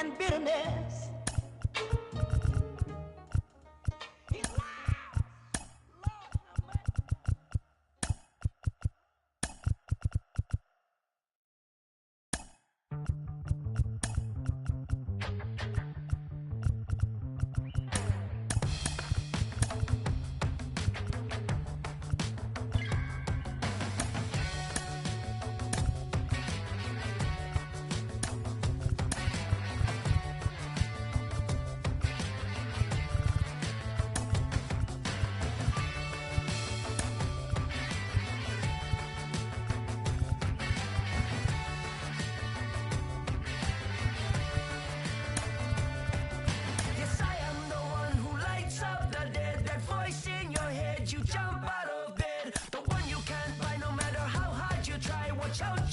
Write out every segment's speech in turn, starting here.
and bitterness.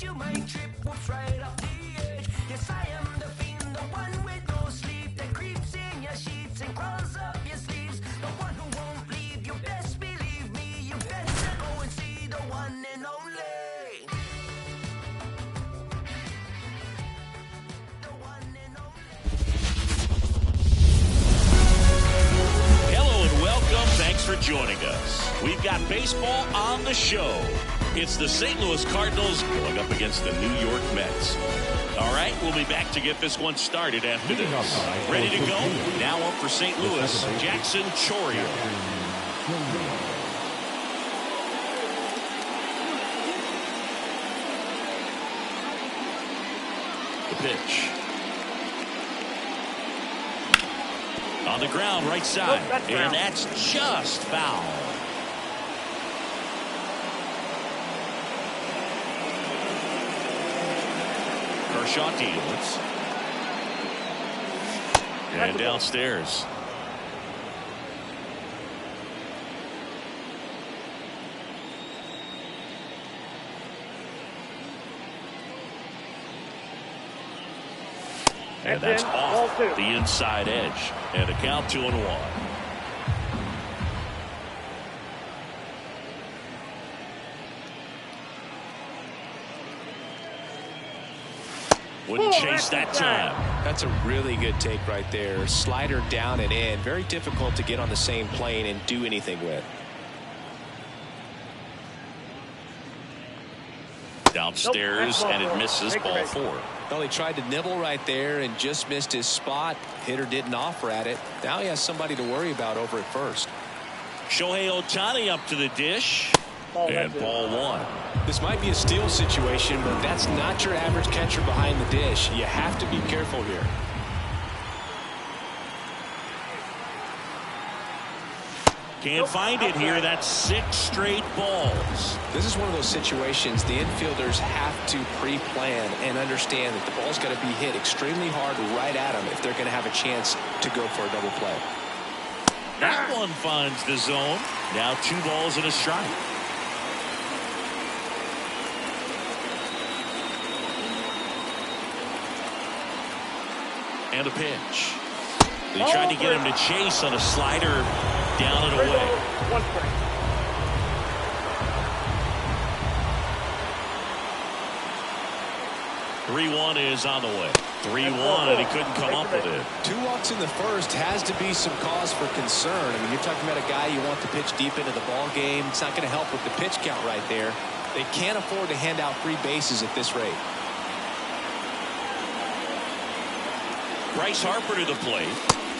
You might trip, whoops, right off the edge. Yes, I am the fiend, the one with no sleep that creeps in your sheets and crawls up your sleeves. The one who won't leave, you best believe me. You better go and see the one and only. The one and only. Hello and welcome. Thanks for joining us. We've got baseball on the show. It's the St. Louis Cardinals going up against the New York Mets. All right, we'll be back to get this one started after this. Ready to go? Now up for St. Louis, Jackson Chourio. The pitch. On the ground, right side. And that's just foul. Kershaw deals. And downstairs. And that's off the inside edge. And a count 2-1. Wouldn't chase that time. That's a really good take right there. Slider down and in. Very difficult to get on the same plane and do anything with. Downstairs, and it misses ball 4. Well, he tried to nibble right there and just missed his spot. Hitter didn't offer at it. Now he has somebody to worry about over at first. Shohei Ohtani up to the dish. And ball 1. This might be a steal situation, but that's not your average catcher behind the dish. You have to be careful here. Can't find it here. That's 6 straight balls. This is one of those situations the infielders have to pre-plan and understand that the ball's got to be hit extremely hard right at them if they're going to have a chance to go for a double play. That one finds the zone. Now 2 balls and a strike. And a pitch. They tried to get him to chase on a slider down and away. 3-1 is on the way. 3-1, and he couldn't come up with it. 2 walks in the first has to be some cause for concern. I mean, you're talking about a guy you want to pitch deep into the ball game. It's not going to help with the pitch count right there. They can't afford to hand out free bases at this rate. Bryce Harper to the plate.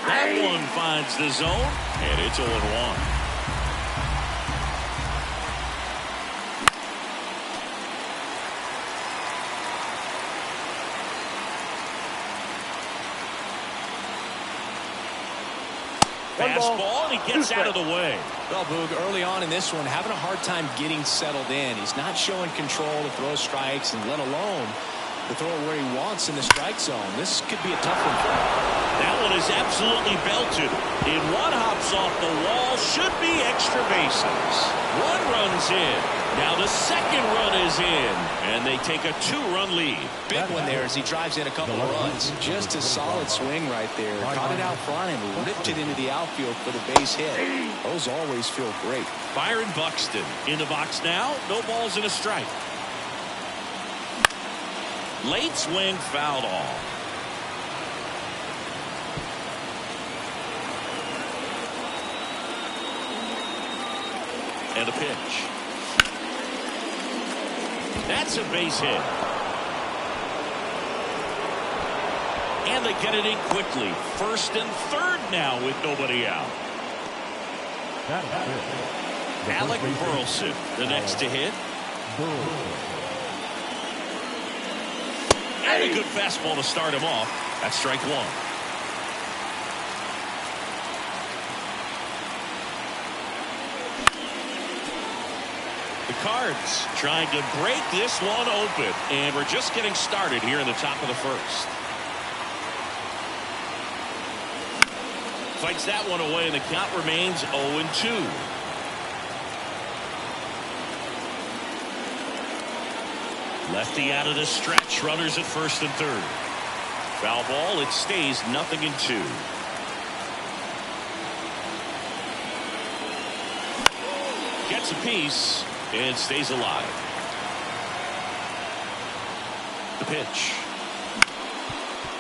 That one finds the zone, and it's 0-1. Fastball, and he gets out of the way. Well, Boog, early on in this one, having a hard time getting settled in. He's not showing control to throw strikes, and let alone to throw it where he wants in the strike zone. This could be a tough one for him. That one is absolutely belted. And one hops off the wall. Should be extra bases. 1 run's in. Now the second run is in. And they take a 2-run lead. Big one there as he drives in a couple of runs. Just a solid swing right there. Caught it out front and ripped it into the outfield for the base hit. Those always feel great. Byron Buxton in the box now. No balls and a strike. Late swing fouled off. And the pitch. That's a base hit. And they get it in quickly. First and third now with nobody out. Alec Burleson, the next to hit. And a good fastball to start him off. That's strike one. The Cards trying to break this one open. And we're just getting started here in the top of the first. Fights that one away, and the count remains 0-2. Lefty out of the stretch. Runners at first and third. Foul ball. It stays 0-2. Gets a piece and stays alive. The pitch.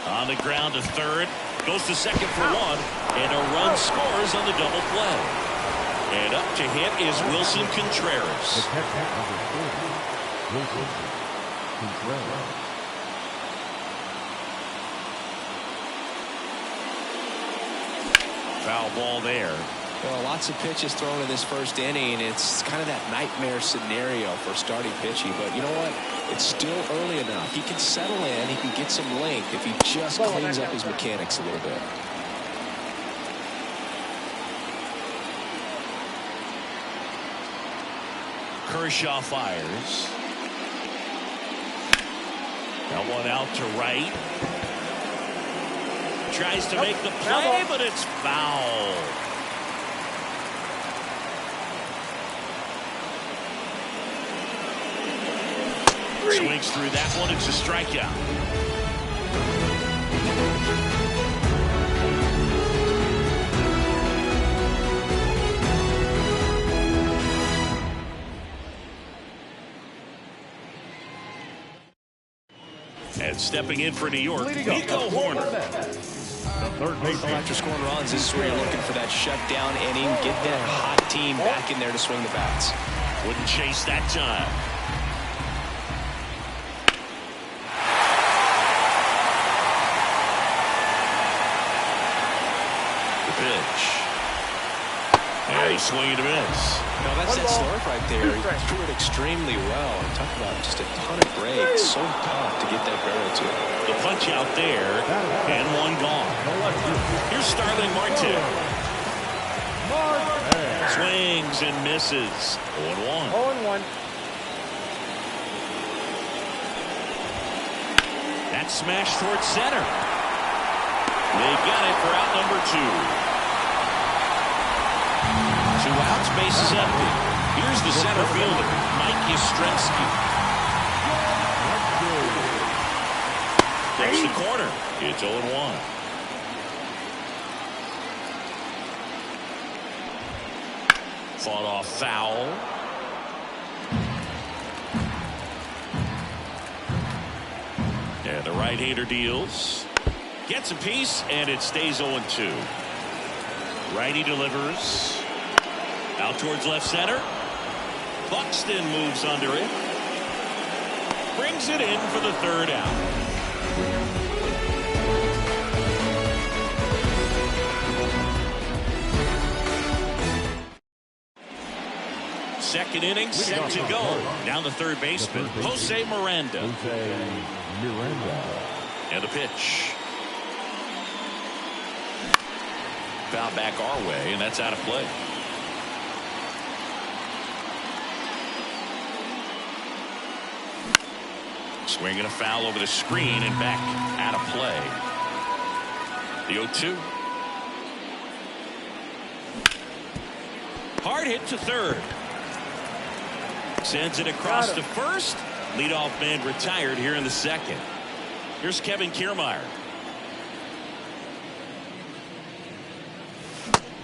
On the ground to third. Goes to second for one. And a run scores on the double play. And up to hit is Wilson Contreras. Foul ball there. Well, lots of pitches thrown in this first inning. It's kind of that nightmare scenario for starting pitching. But you know what? It's still early enough. He can settle in. He can get some length if he just cleans up his mechanics a little bit. Kershaw fires. That one out to right. Tries to make the play, but it's foul. Swings through that one. It's a strikeout. And stepping in for New York, Nico Hoerner. After scoring runs, this is where you're looking for that shutdown inning. Get that hot team back in there to swing the bats. Wouldn't chase that time. The pitch. And he's swinging to miss. No, that's that start right there. He threw it extremely well. Talk about just a ton of breaks. So tough to get that barrel to. The punch out there, and one gone. Here's Starling Marte. Swings and misses. 0-1. 0-1. That smash towards center. They got it for out number 2. 2 outs, base is empty. Here's the center fielder, Mike Yastrzemski. Flips the corner. It's 0-1. Fought off foul. And the right-hander deals. Gets a piece, and it stays 0-2. Righty delivers. Out towards left center. Buxton moves under it. Brings it in for the third out. Second inning set to go. Now the third baseman, Jose Miranda. And the pitch. Foul back our way, and that's out of play. Swinging a foul over the screen and back out of play. The 0-2. Hard hit to third. Sends it across to first. Leadoff man retired here in the second. Here's Kevin Kiermaier.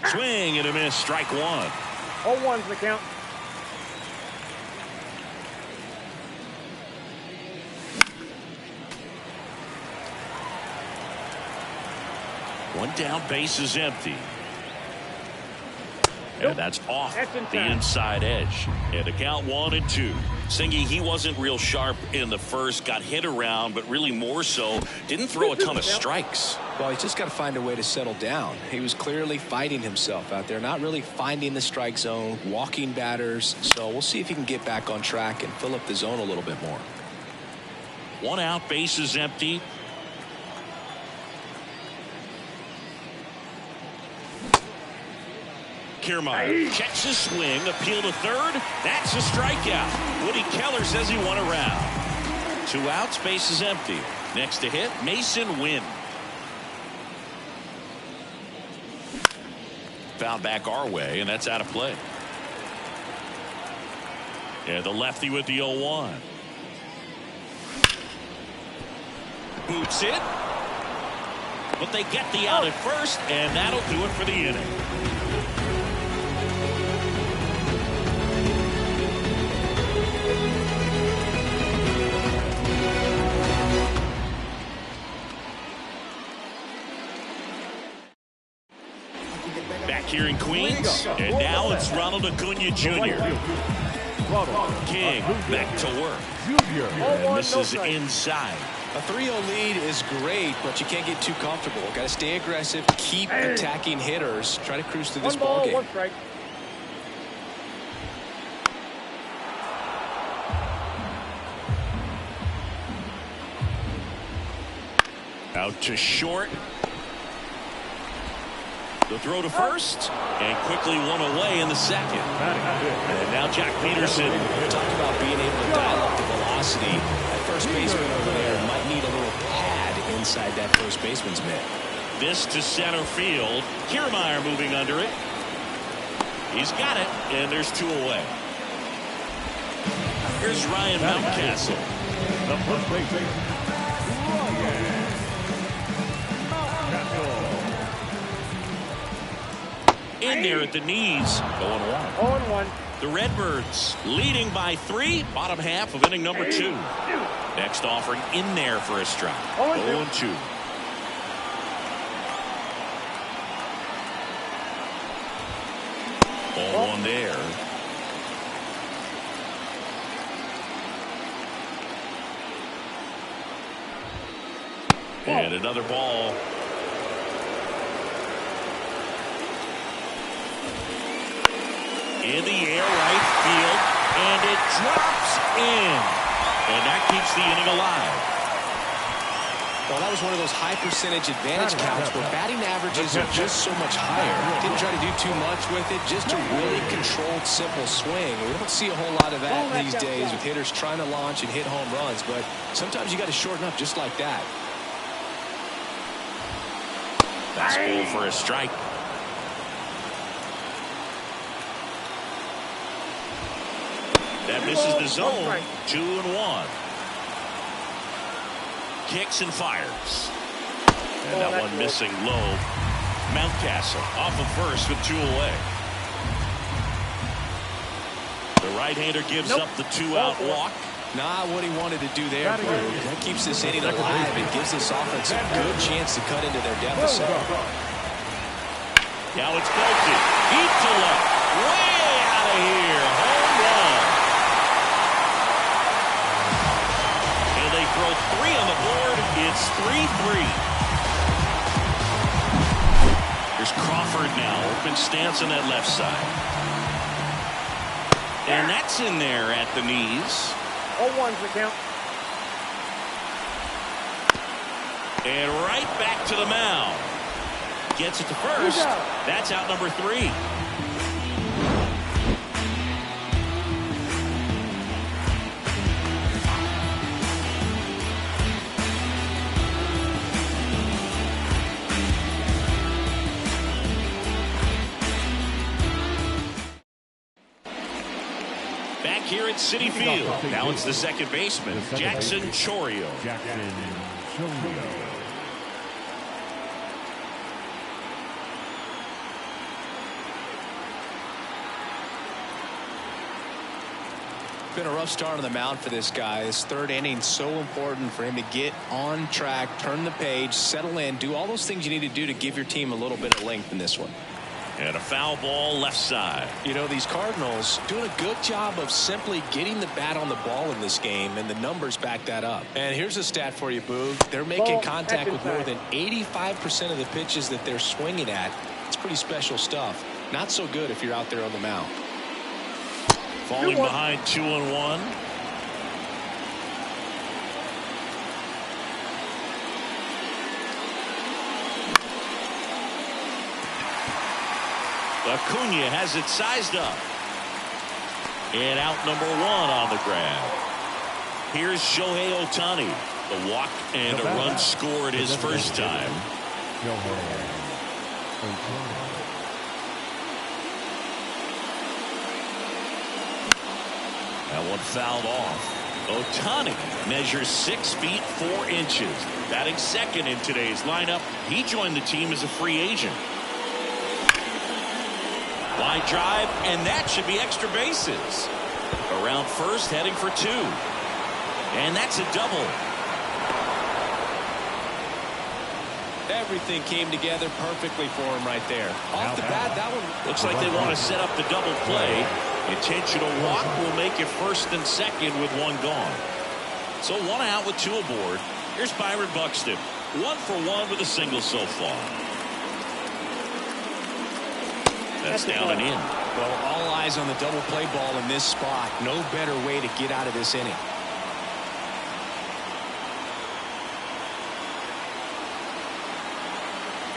Swing and a miss. Strike one. 0-1's the count. One down, base is empty. And that's off the inside edge. And the count 1-2. Singy, he wasn't real sharp in the first, got hit around, but really more so, didn't throw a ton of strikes. Well, he's just got to find a way to settle down. He was clearly fighting himself out there, not really finding the strike zone, walking batters. So we'll see if he can get back on track and fill up the zone a little bit more. 1 out, bases empty. Kiermaier checks his swing, appeal to third. That's a strikeout. Woody Keller says he won a round. 2 outs, bases empty. Next to hit, Mason Wynn. Foul back our way, and that's out of play. Yeah, the lefty with the 0-1. Boots it. But they get the out at first, and that'll do it for the inning. Back here in Queens, and now it's Ronald Acuna Jr. King back to work. And this is inside. A 3-0 lead is great, but you can't get too comfortable. Got to stay aggressive, keep attacking hitters, try to cruise through this ball game. Out to short. The throw to first, and quickly one away in the second. And now Jack Peterson. Talk about being able to dial up the velocity. That first baseman over there might need a little pad inside that first baseman's mitt. This to center field. Kiermaier moving under it. He's got it, and there's 2 away. Here's Ryan Mountcastle. The first baseman, In there at the knees. 0-1. The Redbirds leading by 3. Bottom half of inning number 2. Next offering in there for a strike. 0-2. Ball 1 there. And another ball. In the air, right field, and it drops in. And that keeps the inning alive. Well, that was one of those high percentage advantage counts where batting averages are just so much higher. Didn't try to do too much with it, just a really controlled, simple swing. We don't see a whole lot of that these days with hitters trying to launch and hit home runs, but sometimes you got to shorten up just like that. Fastball for a strike. That misses the zone. 2-1. Kicks and fires. And that one missing low. Mountcastle off of first with 2 away. The right-hander gives up the 2-out walk. Not what he wanted to do there, Blue. That keeps this inning alive and gives this offense a good chance to cut into their deficit. Now it's Bolton. Deep to left. Way out of here. Home run. And they throw 3 on the board. It's 3-3. Here's Crawford now. Open stance on that left side. And that's in there at the knees. 0-1's the count. And right back to the mound. Gets it to first. That's out number 3. Back here at Citi Field. Now it's the second baseman, Jackson Chourio. Been a rough start on the mound for this guy. This third inning so important for him to get on track, turn the page, settle in, do all those things you need to do to give your team a little bit of length in this one. And a foul ball left side. You know, these Cardinals doing a good job of simply getting the bat on the ball in this game, and the numbers back that up. And here's a stat for you, Boog. They're making contact with more than 85% of the pitches that they're swinging at. It's pretty special stuff. Not so good if you're out there on the mound. Falling behind 2-1. Acuna has it sized up. And out number 1 on the grab. Here's Shohei Ohtani. The walk and a run scored his first time. That one fouled off. Ohtani measures 6 feet 4 inches. Batting second in today's lineup. He joined the team as a free agent. Line drive, and that should be extra bases. Around first, heading for 2. And that's a double. Everything came together perfectly for him right there. Off the bat, that one looks like they want to set up the double play. Intentional walk will make it first and second with 1 gone. So 1 out with 2 aboard. Here's Byron Buxton. 1 for 1 with a single so far. That's down and in. Well, all eyes on the double play ball in this spot. No better way to get out of this inning.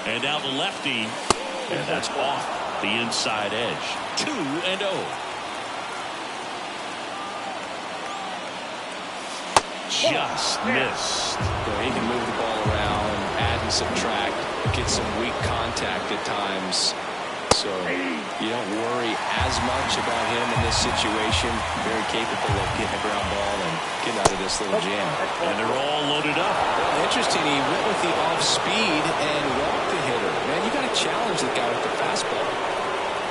And now the lefty. And that's off the inside edge. 2-0. Just missed. Well, he can move the ball around, add and subtract, get some weak contact at times. So you don't worry as much about him in this situation. Very capable of getting a ground ball and getting out of this little jam. And they're all loaded up. Well, interesting. He went with the off speed and walked the hitter. Man, you got to challenge the guy with the fastball.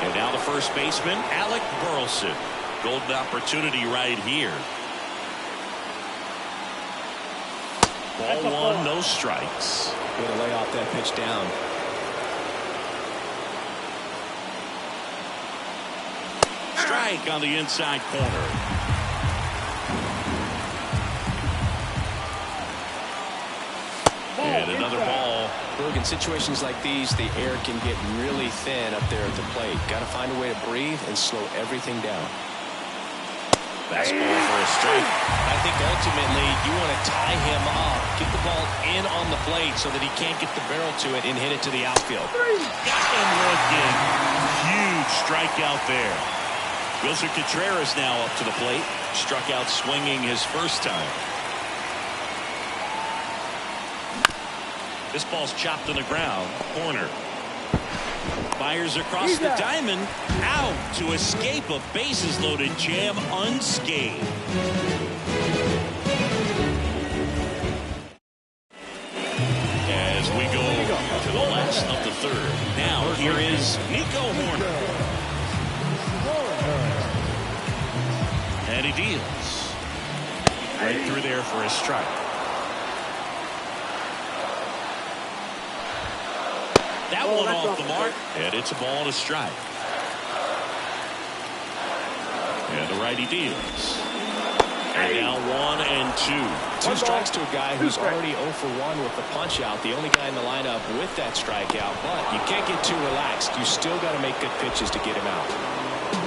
And now the first baseman, Alec Burleson. Golden opportunity right here. Ball 1, no strikes. Going to lay off that pitch down. Strike on the inside corner. And another ball. Look, in situations like these, the air can get really thin up there at the plate. Got to find a way to breathe and slow everything down. Fastball for a strike. I think ultimately you want to tie him up, get the ball in on the plate so that he can't get the barrel to it and hit it to the outfield. Got him looking. Huge strikeout there. Wilson Contreras now up to the plate. Struck out swinging his first time. This ball's chopped on the ground. Corner. Fires across the diamond. Out to escape a bases-loaded jam unscathed. As we go to the last of the third. Now here is Nico Hoerner. And he deals. Right through there for a strike. That one off the mark, and it's a ball and a strike. And the righty deals. And now 1-2. 2 strikes to a guy who's already 0 for 1 with the punch out. The only guy in the lineup with that strikeout, but you can't get too relaxed. You still got to make good pitches to get him out.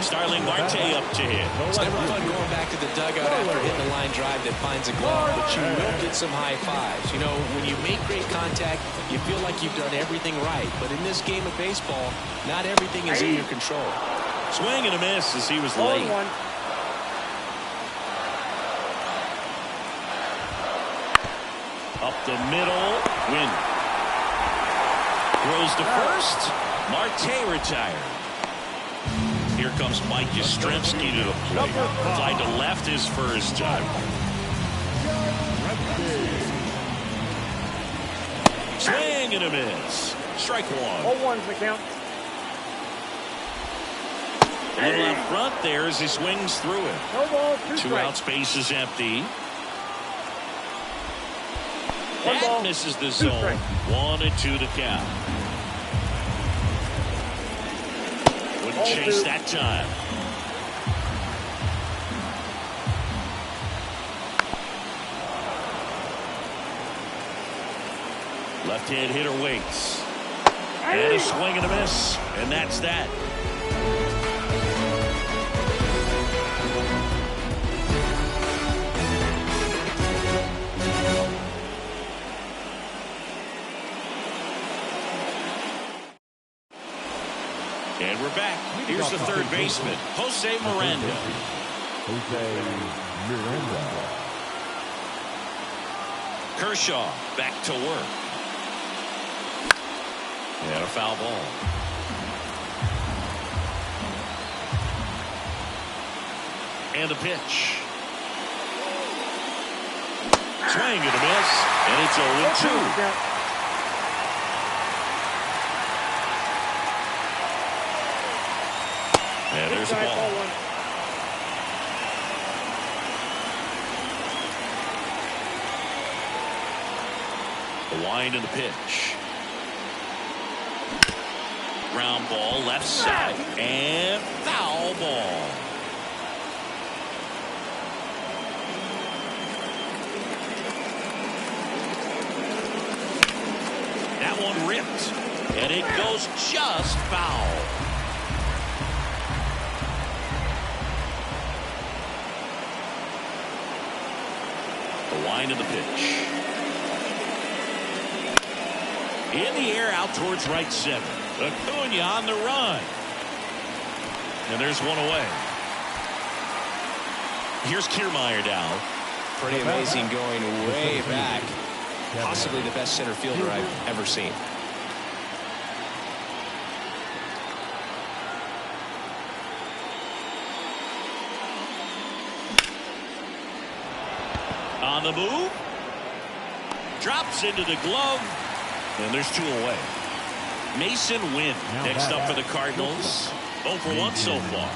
Starling Marte up to hit. It's never fun going back to the dugout after hitting a line drive that finds a glove, but you will get some high fives. You know, when you make great contact, you feel like you've done everything right. But in this game of baseball, not everything is in your control. Swing and a miss as he was late. Up the middle. Win. Throws to first. Marte retired. Here comes Mike Yastrzemski to the plate. Fly to left his first time. Swing and a miss. Strike 1. 0-1's the count. A little out front there as he swings through it. No ball, 2 Two strikes. outs, base is empty. One That ball, misses the 2 zone. strikes. 1-2 to count. Good chase that time. Left-hand hitter waits. And a swing and a miss. And that's that. And we're back. Here's the third baseman, Jose Miranda. Kershaw back to work. And a foul ball. And a pitch. Swing and a miss. And it's 0-2. And there's a ball. The wind and the pitch. Ground ball left side and foul ball. That one ripped and it goes just foul. The wind of the pitch. In the air out towards right center. Acuna on the run. And there's one away. Here's Kiermaier now. Pretty amazing, going way back. Possibly the best center fielder I've ever seen. On the move. Drops into the glove. And there's two away. Mason Wynn next up for the Cardinals. 0 for 1 so far.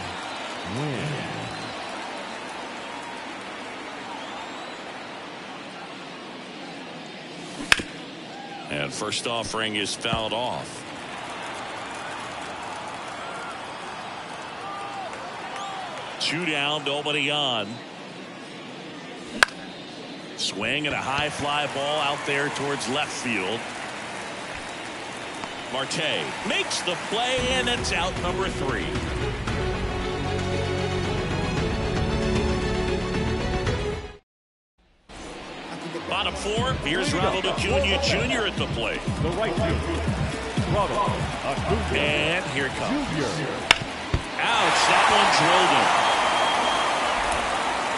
And first offering is fouled off. Two down, nobody on. Swing and a high fly ball out there towards left field. Marte makes the play, and it's out number 3. Bottom 4, here's Ronald Acuna Jr. at the plate. The right field, Ronald Acuna. And here it comes. Ouch, that one drilled him.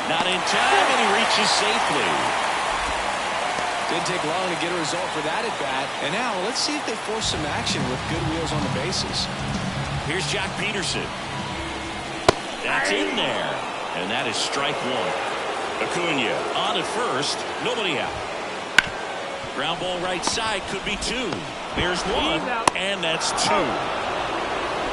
Not in time, and he reaches safely. Didn't take long to get a result for that at bat. And now let's see if they force some action with good wheels on the bases. Here's Jock Peterson. That's in there. And that is strike 1. Acuna on at first. Nobody out. Ground ball right side could be 2. There's 1. And that's 2.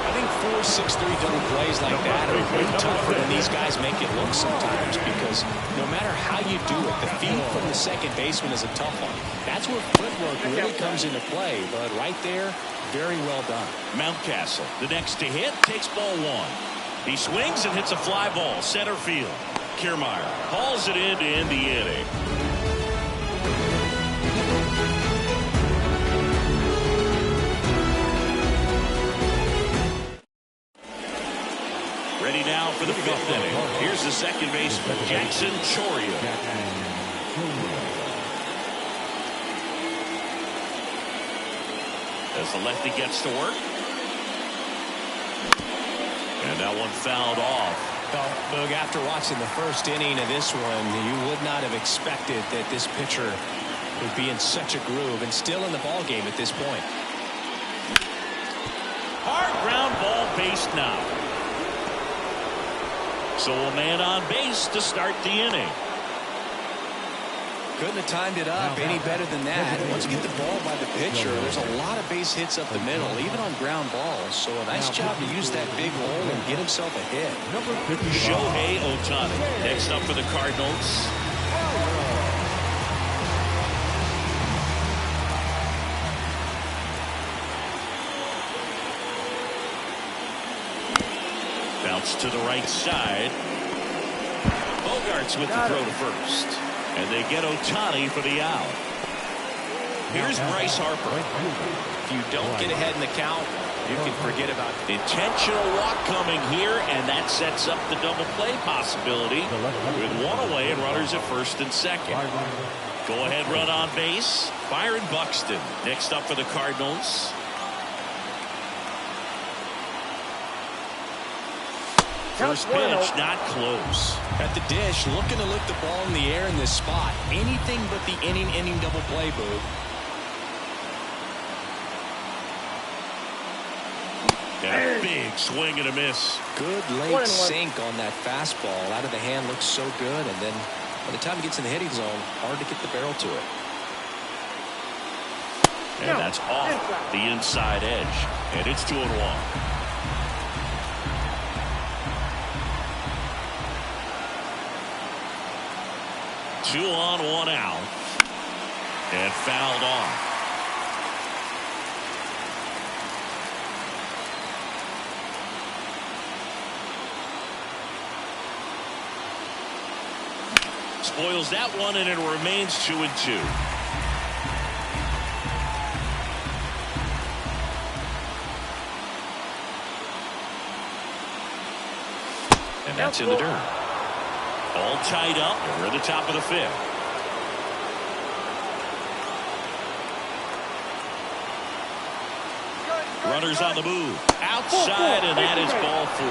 I think 4-6-3 double plays like that are way tougher than these guys make it look sometimes, because no matter how you do it, the feed from the second baseman is a tough one. That's where footwork really comes into play, but right there, very well done. Mountcastle, the next to hit, takes ball 1. He swings and hits a fly ball, center field. Kiermaier hauls it in to end the inning. Ready now for the 5th inning. Here's the second baseman, Jackson Chourio. As the lefty gets to work. And that one fouled off. Well, Boog, after watching the first inning of this one, you would not have expected that this pitcher would be in such a groove and still in the ball game at this point. Hard ground ball, base now. So a man on base to start the inning. Couldn't have timed it up any better than that. Once you get the ball by the pitcher, there's a lot of base hits up the middle, even on ground balls. So a nice job to use that big hole and get himself a hit. Shohei Ohtani next up for the Cardinals. Bounce to the right side. Bogarts with the throw to first. And they get Ohtani for the out. Here's Bryce Harper. If you don't get ahead in the count, you can forget about it. Intentional walk coming here, and that sets up the double play possibility with one away and runners at first and second. Go ahead run on base. Byron Buxton next up for the Cardinals. First pitch not close. At the dish, looking to lift the ball in the air in this spot. Anything but the inning double play, Boo. And a big swing and a miss. Good late sink on that fastball. Out of the hand, looks so good. And then by the time it gets in the hitting zone, hard to get the barrel to it. And that's off the inside edge. And it's 2-1. Two on, one out. And fouled off. Spoils that one, and it remains 2-2. And that's in the dirt. All tied up. We're at the top of the fifth. Runners on the move. Outside, and that is ball 4.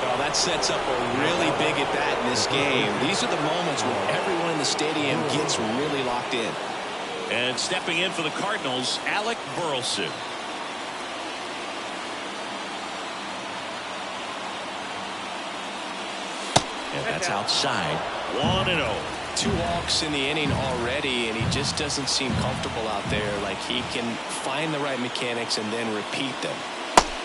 Well, that sets up a really big at bat in this game. These are the moments when everyone in the stadium gets really locked in. And stepping in for the Cardinals, Alec Burleson. And that's outside. 1-0. 2 walks in the inning already, and he just doesn't seem comfortable out there. Like he can find the right mechanics and then repeat them.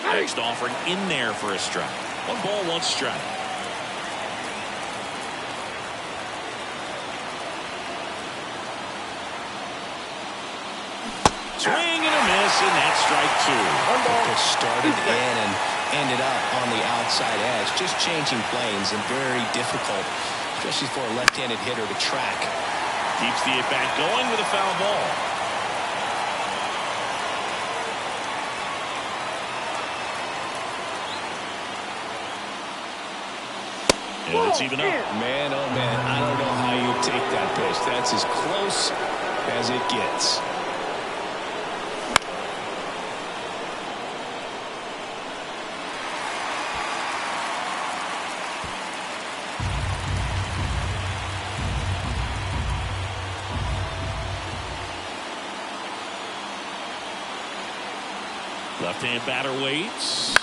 Next offering in there for a strike. 1 ball, 1 strike. Swing and a miss, and that's strike 2. It started in and ended up on the outside edge, just changing planes, and very difficult, especially for a left-handed hitter to track. Keeps the at-bat going with a foul ball. And it's even up. Man, oh man, I don't know how you take that pitch. That's as close as it gets. Left-hand batter waits.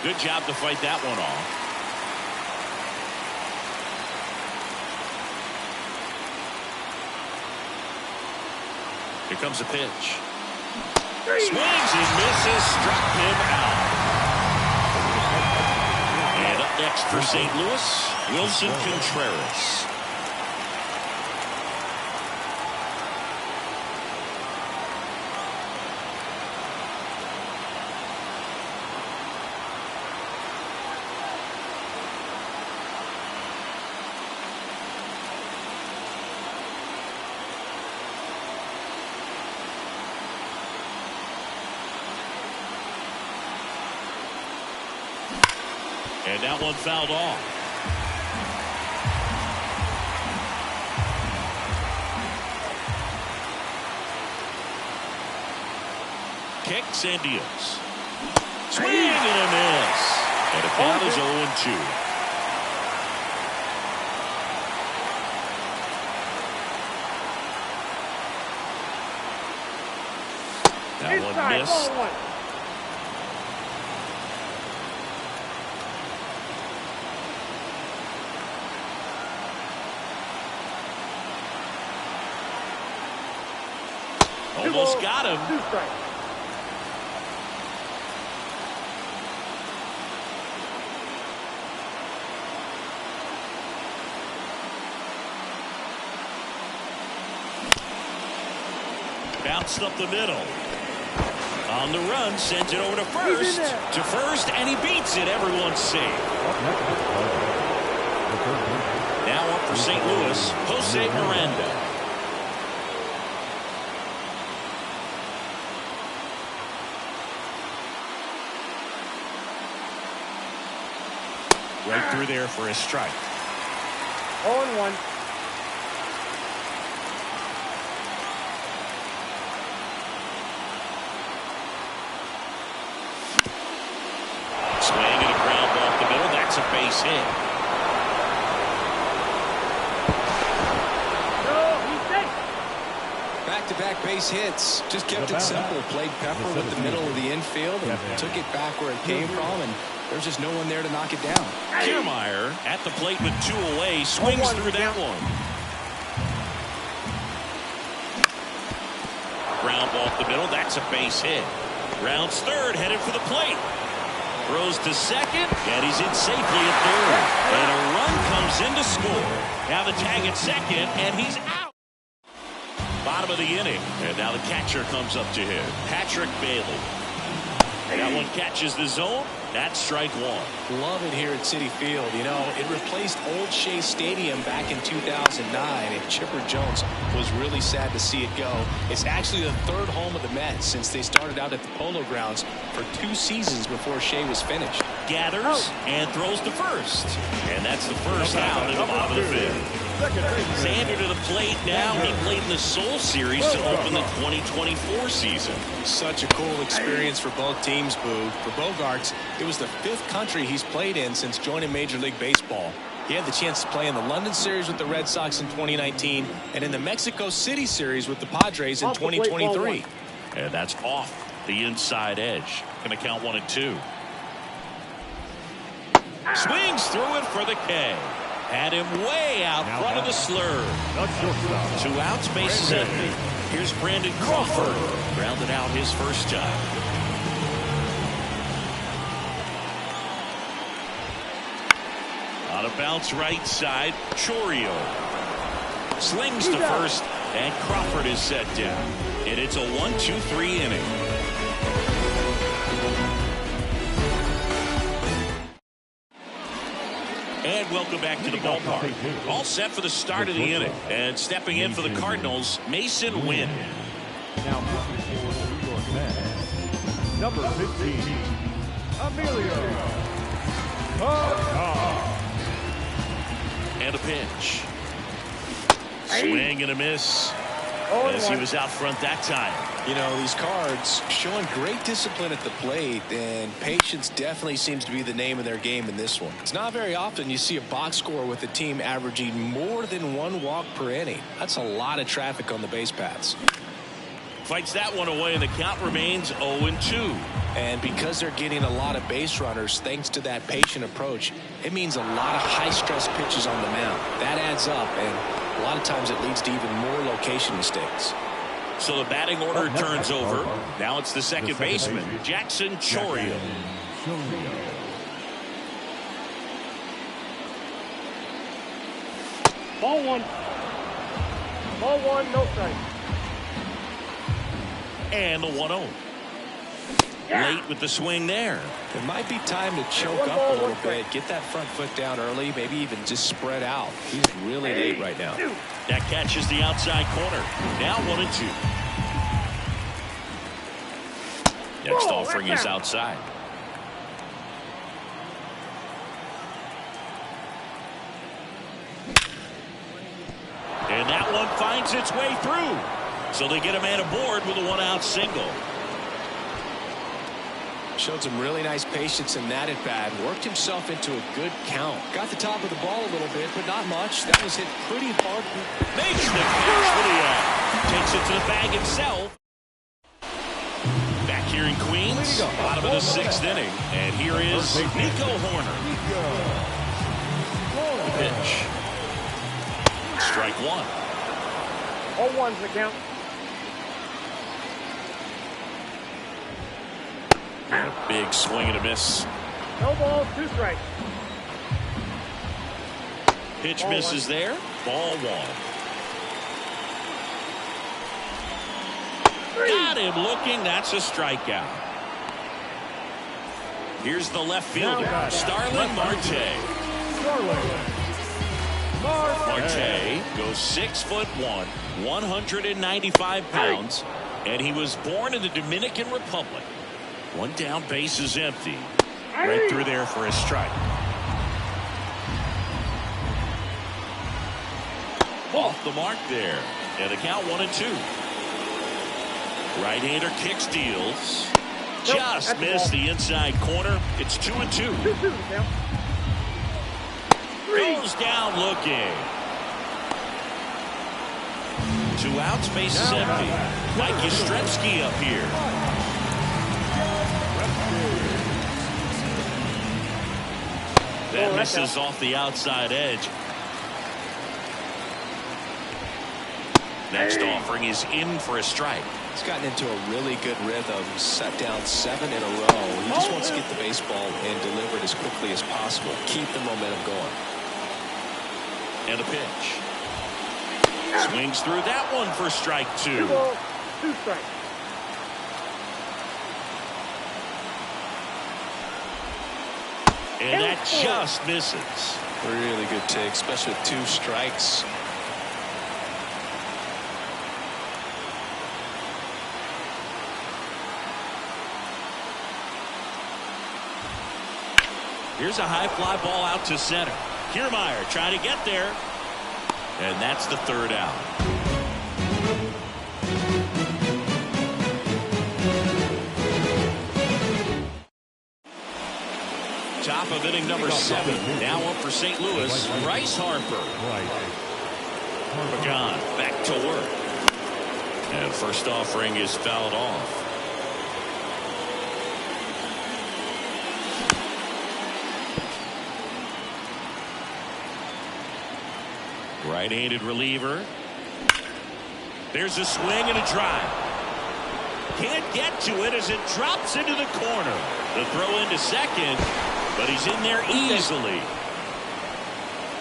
Good job to fight that one off. Here comes a pitch. Swings and misses, struck him out. And up next for St. Louis, Wilson Contreras. And that one fouled off. Kicks and deals. Swing and a miss. And the count is 0-2. That one missed. Almost got him. Bounced up the middle. On the run, sends it over to first. To first, and he beats it. Everyone's safe. Now up for St. Louis, Jose Miranda. Right through there for a strike. 0-1. Swing and a ground off the middle. That's a base hit. Back-to-back base hits. Just kept it simple. Played pepper with the middle of the infield and took it back where it came from, and there's just no one there to knock it down. Kiermaier at the plate with 2 away. Swings through that one. Ground off the middle. That's a base hit. Rounds third, headed for the plate. Throws to second, and he's in safely at third. And a run comes in to score. Now the tag at second, and he's out. Bottom of the inning, and now the catcher comes up to him. Patrick Bailey. That one catches the zone. That's strike one. Love it here at Citi Field. You know, it replaced Old Shea Stadium back in 2009, and Chipper Jones was really sad to see it go. It's actually the third home of the Mets since they started out at the Polo Grounds for 2 seasons before Shea was finished. Gathers and throws to first. And that's the first out in the bottom of the fifth. Xander to the plate now. He played in the Seoul Series to open the 2024 season. Such a cool experience for both teams, Boo. For Bogaerts, it was the 5th country he's played in since joining Major League Baseball. He had the chance to play in the London Series with the Red Sox in 2019 and in the Mexico City Series with the Padres in 2023. And that's off the inside edge. Going to count 1 and 2. Swings through it for the K. Had him way out front of the slur. 2 outs, bases empty. Here's Brandon Crawford. Grounded out his first time. On a bounce right side, Chourio slings to first, and Crawford is set down. And it's a 1-2-3 inning. And welcome back to the ballpark. All set for the start of the inning. And stepping in for the Cardinals, Masyn Winn. Now moving forward to New York Mets, number 15, Emilio Pagan. And a pitch. Swing and a miss. As he was out front that time. You know, these Cards showing great discipline at the plate, and patience definitely seems to be the name of their game in this one. It's not very often you see a box score with a team averaging more than 1 walk per inning. That's a lot of traffic on the base paths. Fights that one away, and the count remains 0-2. And because they're getting a lot of base runners thanks to that patient approach, it means a lot of high-stress pitches on the mound. That adds up, and a lot of times it leads to even more location mistakes. So the batting order turns over. Now it's the second baseman, Jackson Chourio. Ball 1. Ball 1, no strike. And the 1-0. Late with the swing there. It might be time to choke up a little bit, get that front foot down early, maybe even just spread out. He's really late right now. That catches the outside corner. Now 1-2. Next offering is outside. And that one finds its way through. So they get a man aboard with a 1-out single. Showed some really nice patience in that at bat. Worked himself into a good count. Got the top of the ball a little bit, but not much. That was hit pretty hard. Makes the catch for the out. Takes it to the bag himself. Back here in Queens, bottom of the 6th inning. And here is Nico Hoerner. Pitch. Strike 1. 0-1's the count. And a big swing and a miss. No balls, 2 strikes. Pitch misses there. Ball 1. Got him looking. That's a strikeout. Here's the left fielder, Starling Marte. Marte goes 6'1", 195 pounds, and he was born in the Dominican Republic. One down, base is empty. Right through there for a strike. Off the mark there. And the count 1-2. Right-hander kicks, deals. Just missed the inside corner. It's 2-2. Goes down looking. 2 outs, base is empty. Mike Yastrzemski up here. That misses off the outside edge. Next offering is in for a strike. He's gotten into a really good rhythm. Set down 7 in a row. He just wants to get the baseball and deliver it as quickly as possible. Keep the momentum going. And a pitch. Swings through that one for strike 2. 2 balls, 2 strikes. And that just misses. Really good take, especially with 2 strikes. Here's a high fly ball out to center. Kiermaier trying to get there. And that's the 3rd out. Top of inning number 7. Now up for St. Louis, Bryce Harper. Pagan back to work. And first offering is fouled off. Right-handed reliever. There's a swing and a drive. Can't get to it as it drops into the corner. The throw into second, but he's in there easily.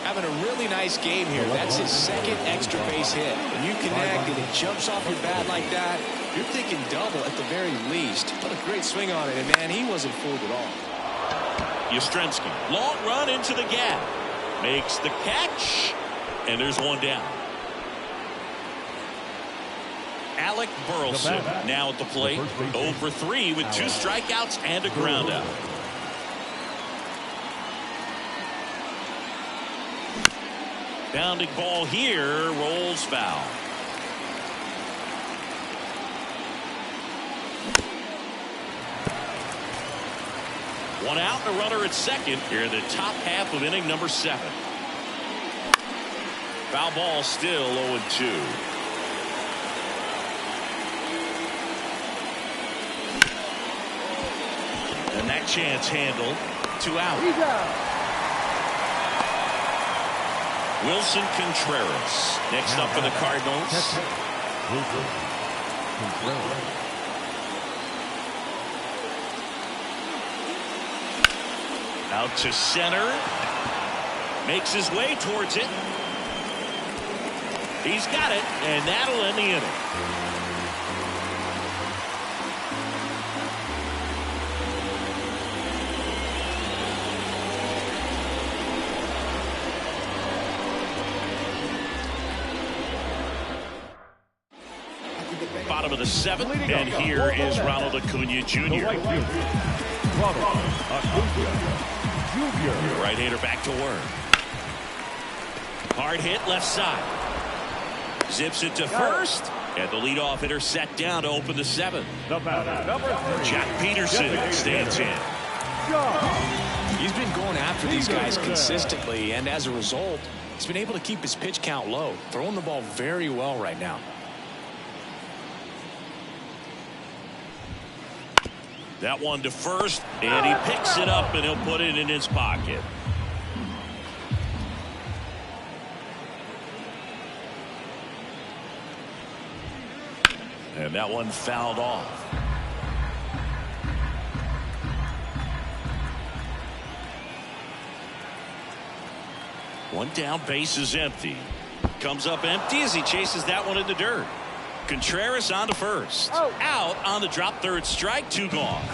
Having a really nice game here. That's his 2nd extra base hit. When you connect and it jumps off your bat like that, you're thinking double at the very least. What a great swing on it, and man, he wasn't fooled at all. Yastrzemski, long run into the gap. Makes the catch. And there's one down. Alec Burleson now at the plate. 0 for 3 with 2 strikeouts and a ground out. Bounding ball here, rolls foul. One out and a runner at second here in the top half of inning number 7. Foul ball still 0-2. And that chance handled. 2 out. Wilson Contreras next up for the Cardinals. Out to center. Makes his way towards it. He's got it, and that'll end the inning. Bottom of the 7th, and here is Ronald Acuna Jr. Right-hander back to work. Hard hit left side. Zips it to first, and the leadoff hitter set down to open the 7th. Jack Peterson stands in. He's been going after these guys consistently, and as a result, he's been able to keep his pitch count low, throwing the ball very well right now. That one to first, and he picks it up, and he'll put it in his pocket. And that one fouled off. One down, base is empty. Comes up empty as he chases that one in the dirt. Contreras on to first. Out on the drop third strike. 2 gone.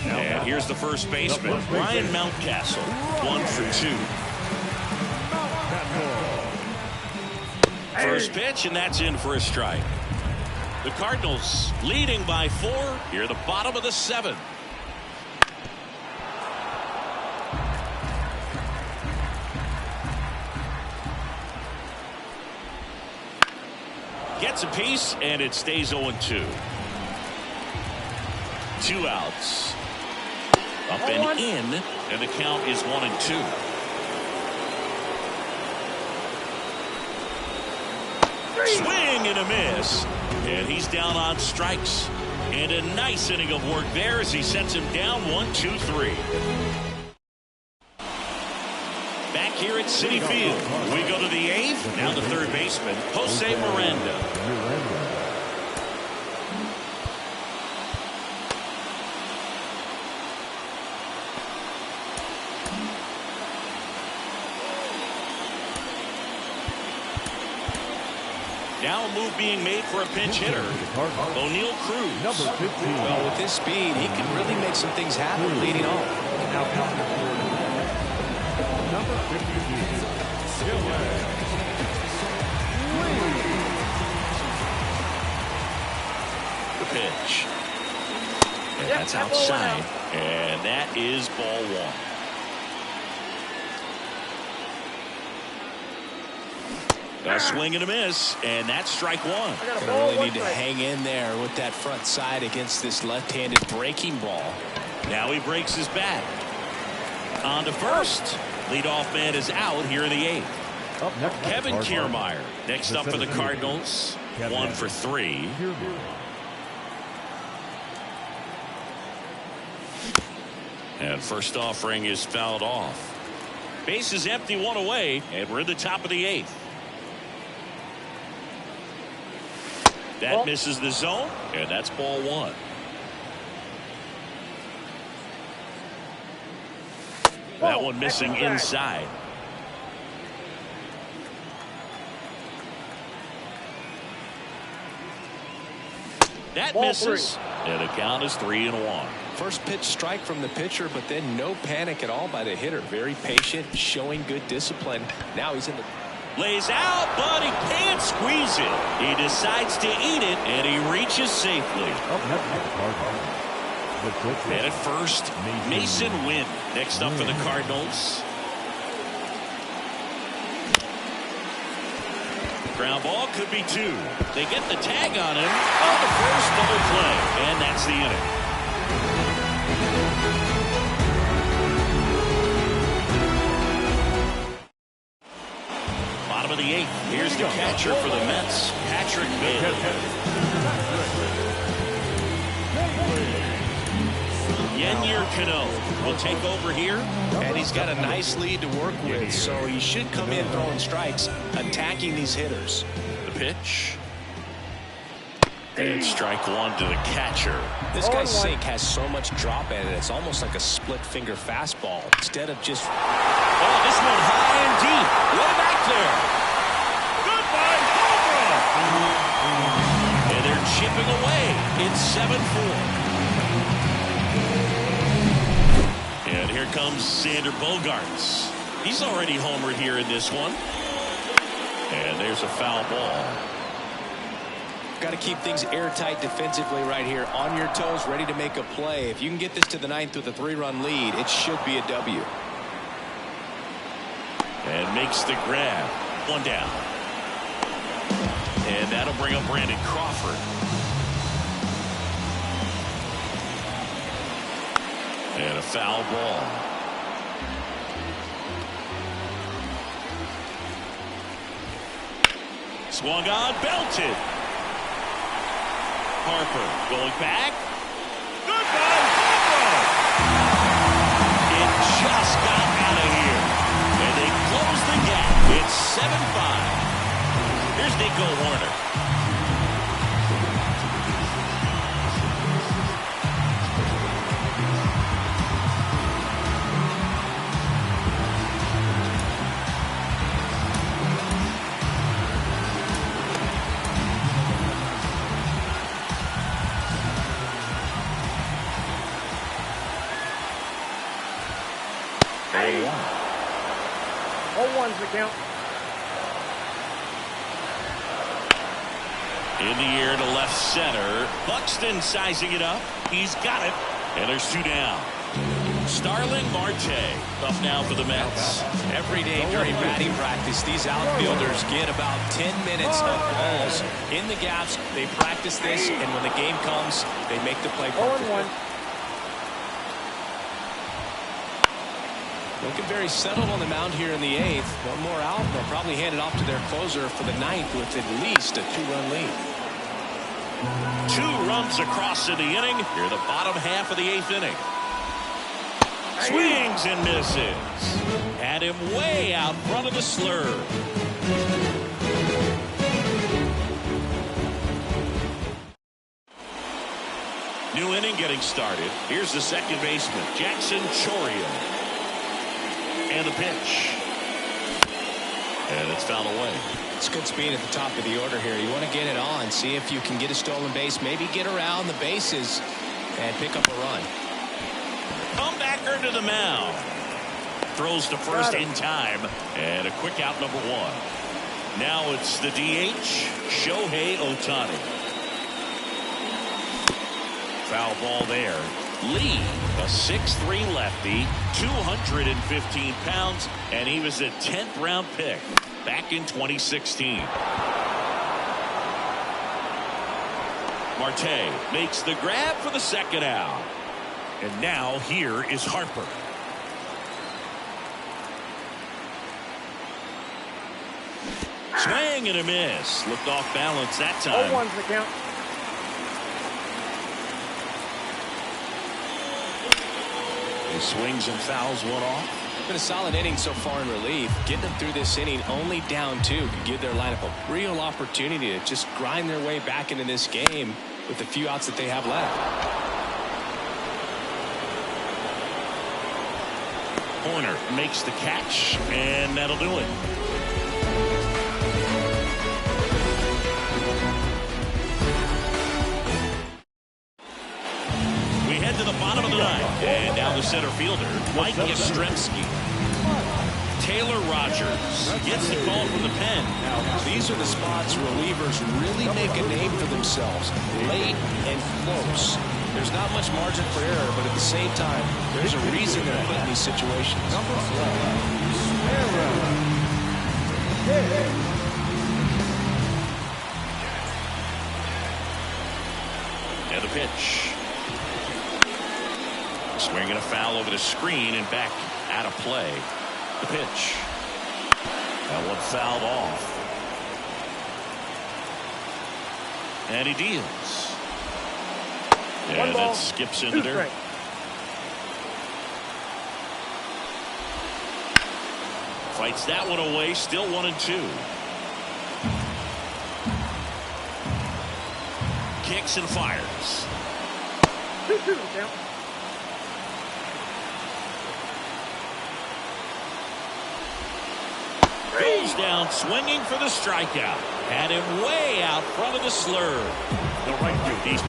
And here's the first baseman, Ryan Mountcastle. 1 for 2. First pitch, and that's in for a strike. The Cardinals leading by 4 here at the bottom of the 7th. Gets a piece, and it stays 0-2. 2 outs. Up and in, and the count is 1-2. Swing and a miss, and he's down on strikes. And a nice inning of work there as he sets him down 1-2-3. Back here at Citi Field, we go to the 8th. Now the third baseman, Jose Miranda. Now a move being made for a pinch hitter, O'Neal Cruz. Number 15. Well, with his speed, he can really make some things happen leading off. Number 15. The pitch. And that's outside. And that is ball 1. A swing and a miss, and that's strike 1. Gonna really need to hang in there with that front side against this left-handed breaking ball. Now he breaks his bat. On to first. Leadoff man is out here in the 8th. Up next, Kevin Kiermaier. Next up for the Cardinals. 1 for 3. And first offering is fouled off. Base is empty, 1 away, and we're in the top of the 8th. That misses the zone, and that's ball 1. That one missing inside. That misses, and the count is 3-1. First pitch strike from the pitcher, but then no panic at all by the hitter. Very patient, showing good discipline. Now he's in the... Lays out, but he can't squeeze it. He decides to eat it, and he reaches safely. And at first, Mason Wynn. Next up for the Cardinals. Ground ball could be 2. They get the tag on him on the first double play, and that's the inning. Bottom of the 8th. Here's the catcher for the Mets, Patrick Bailey. Yennier Cano will take over here. And he's got a nice lead to work with, so he should come in throwing strikes, attacking these hitters. The pitch. And strike 1 to the catcher. This guy's sink has so much drop in it, it's almost like a split finger fastball. Instead of just... Oh, this one high and deep. Way back there. Goodbye, home run. And they're chipping away. It's 7-4. And here comes Xander Bogaerts. He's already homered here in this one. And there's a foul ball. Got to keep things airtight defensively right here. On your toes, ready to make a play. If you can get this to the 9th with a 3-run lead, it should be a W. And makes the grab. 1 down. And that'll bring up Brandon Crawford. And a foul ball. Swung on, belted. Harper going back. Goodbye, Harper. It just got out of here. And they close the gap. It's 7-5. Here's Nico Hoerner. 0-1. 0-1's the count. In the air to left center. Buxton sizing it up. He's got it. And there's 2 down. Starling Marte up now for the Mets. Every day during batting practice, these outfielders get about 10 minutes of balls in the gaps. They practice this, and when the game comes, they make the play perfectly. 0-1. Looking very settled on the mound here in the 8th. One more out, and they'll probably hand it off to their closer for the 9th with at least a 2-run lead. 2 runs across in the inning. Here the bottom half of the 8th inning. Swings and misses. Had him way out front of the slurve. New inning getting started. Here's the second baseman, Jackson Chourio. And the pitch. And it's fouled away. It's good speed at the top of the order here. You want to get it on, see if you can get a stolen base, maybe get around the bases and pick up a run. Comebacker to the mound. Throws to first in time. And a quick out, number 1. Now it's the DH, Shohei Ohtani. Foul ball there. Lee, a 6'3" lefty, 215 pounds, and he was a 10th round pick back in 2016. Marte makes the grab for the second out. And now here is Harper. Swing and a miss. Looked off balance that time. 0-1's the count. He swings and fouls one off. Been a solid inning so far in relief. Getting them through this inning only down 2 could give their lineup a real opportunity to just grind their way back into this game with the few outs that they have left. Horner makes the catch, and that'll do it. We head to the bottom of the 9th, and now the center fielder, Mike Yastrzemski. Taylor Rogers gets the call from the pen. Now, these are the spots relievers really make a name for themselves. Late and close. There's not much margin for error, but at the same time, there's a reason they're put in these situations. And the pitch. Swinging a foul over the screen and back out of play. The pitch. That one fouled off. And he deals. And it skips into dirt. Fights that one away. Still 1-2. Kicks and fires. 2-2 count. Goes down swinging for the strikeout. Had him way out front of the slurve. The right field. He's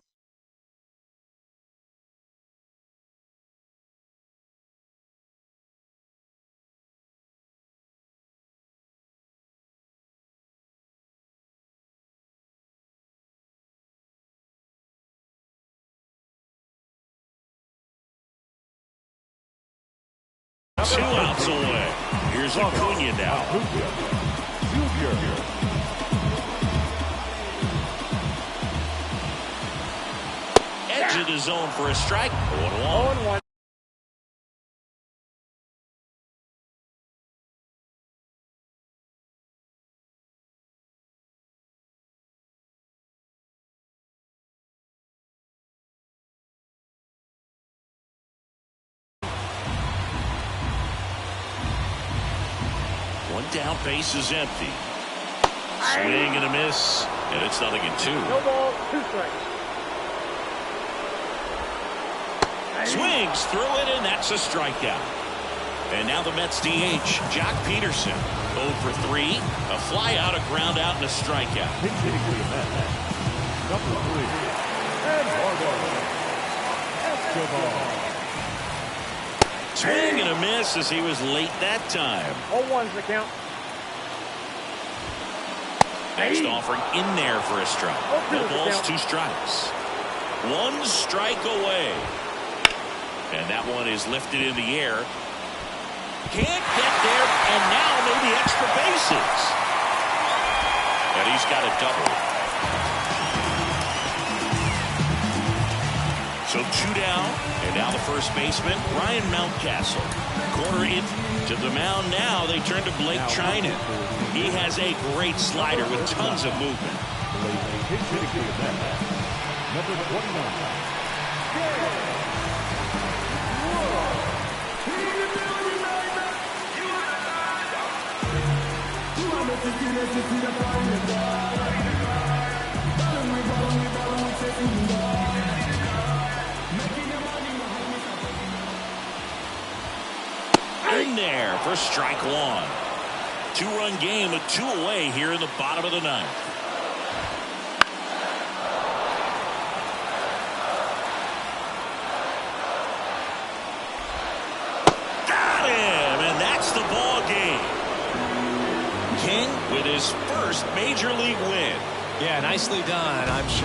two outs away. Here's Acuna now. Edge of the zone for a strike. 1-1. 0-1. One down, base is empty. Swing and a miss, and it's 0-2. No ball, 2 strikes. Swings through it, and that's a strikeout. And now the Mets DH, Jock Peterson. 0 for 3, a fly out, a ground out, and a strikeout. Pitch hitting for the Mets. Number 3, Eduardo Escobar. Swing and a miss as he was late that time. 0-1's the count. Next offering in there for a strike. No balls, 2 strikes. 1 strike away. And that one is lifted in the air. Can't get there, and now maybe extra bases. And he's got a double. So 2 down, and now the first baseman, Ryan Mountcastle. Corner in to the mound now. They turn to Blake Trinan. He has a great slider with tons of movement. Number 29. In there for strike 1. 2-run game with 2 away here in the bottom of the 9th. Got him, and that's the ball game. King with his first major league win. Yeah, nicely done. I'm sure